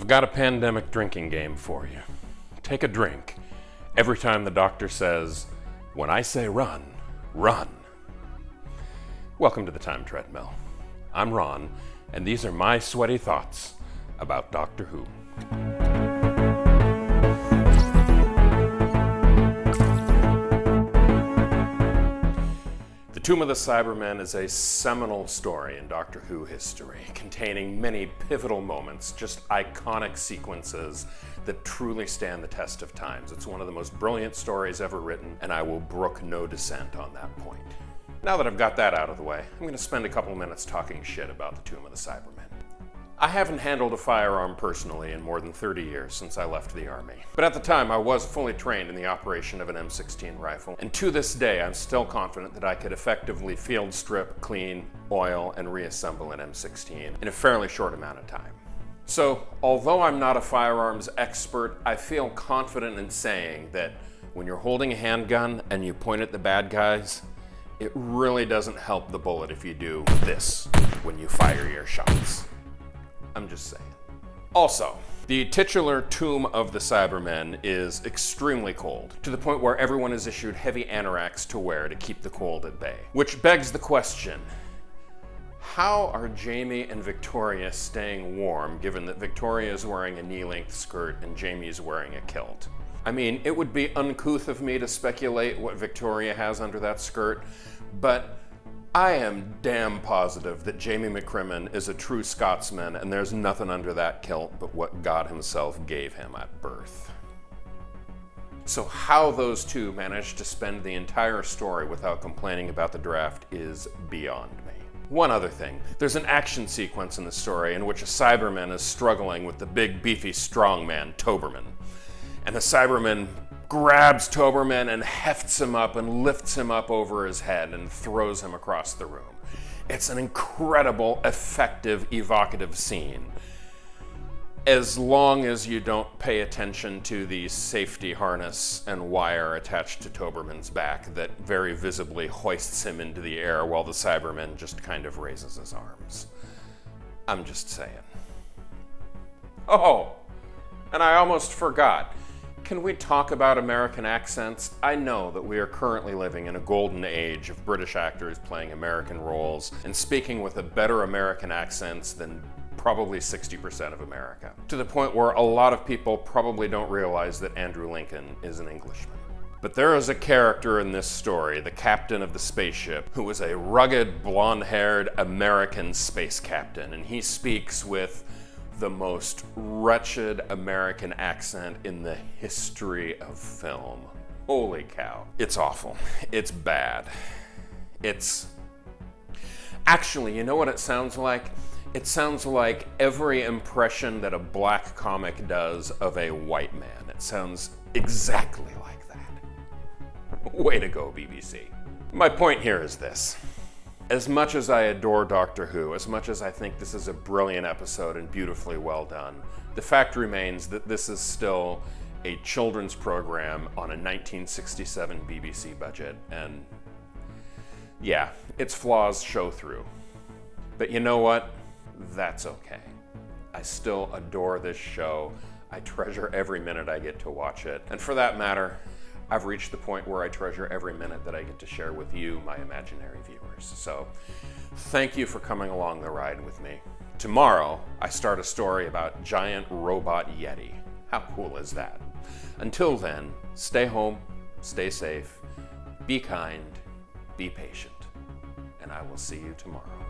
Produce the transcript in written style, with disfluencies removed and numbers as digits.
I've got a pandemic drinking game for you. Take a drink every time the doctor says, "When I say run, run." Welcome to the Time Treadmill. I'm Ron, and these are my sweaty thoughts about Doctor Who. The Tomb of the Cybermen is a seminal story in Doctor Who history, containing many pivotal moments, just iconic sequences that truly stand the test of times. It's one of the most brilliant stories ever written, and I will brook no dissent on that point. Now that I've got that out of the way, I'm going to spend a couple minutes talking shit about the Tomb of the Cybermen. I haven't handled a firearm personally in more than 30 years since I left the Army. But at the time, I was fully trained in the operation of an M16 rifle, and to this day, I'm still confident that I could effectively field strip, clean, oil, and reassemble an M16 in a fairly short amount of time. So, although I'm not a firearms expert, I feel confident in saying that when you're holding a handgun and you point at the bad guys, it really doesn't help the bullet if you do this when you fire your shots. I'm just saying. Also, the titular Tomb of the Cybermen is extremely cold, to the point where everyone is issued heavy anoraks to wear to keep the cold at bay. Which begs the question, how are Jamie and Victoria staying warm, given that Victoria is wearing a knee-length skirt and Jamie is wearing a kilt? I mean, it would be uncouth of me to speculate what Victoria has under that skirt, but I am damn positive that Jamie McCrimmon is a true Scotsman and there's nothing under that kilt but what God himself gave him at birth. So how those two managed to spend the entire story without complaining about the draft is beyond me. One other thing, there's an action sequence in the story in which a Cyberman is struggling with the big beefy strongman Toberman. And the Cyberman grabs Toberman and hefts him up and lifts him up over his head and throws him across the room. It's an incredible, effective, evocative scene. As long as you don't pay attention to the safety harness and wire attached to Toberman's back that very visibly hoists him into the air while the Cyberman just kind of raises his arms. I'm just saying. Oh, and I almost forgot. Can we talk about American accents? I know that we are currently living in a golden age of British actors playing American roles and speaking with a better American accents than probably 60% of America. To the point where a lot of people probably don't realize that Andrew Lincoln is an Englishman. But there is a character in this story, the captain of the spaceship, who is a rugged, blonde-haired American space captain, and he speaks with the most wretched American accent in the history of film. Holy cow. It's awful. It's bad. It's... Actually, you know what it sounds like? It sounds like every impression that a black comic does of a white man. It sounds exactly like that. Way to go, BBC. My point here is this. As much as I adore Doctor Who, as much as I think this is a brilliant episode and beautifully well done, the fact remains that this is still a children's program on a 1967 BBC budget, and yeah, its flaws show through. But you know what? That's okay. I still adore this show. I treasure every minute I get to watch it, and for that matter, I've reached the point where I treasure every minute that I get to share with you, my imaginary viewers. So, thank you for coming along the ride with me. Tomorrow, I start a story about giant robot Yeti. How cool is that? Until then, stay home, stay safe, be kind, be patient, and I will see you tomorrow.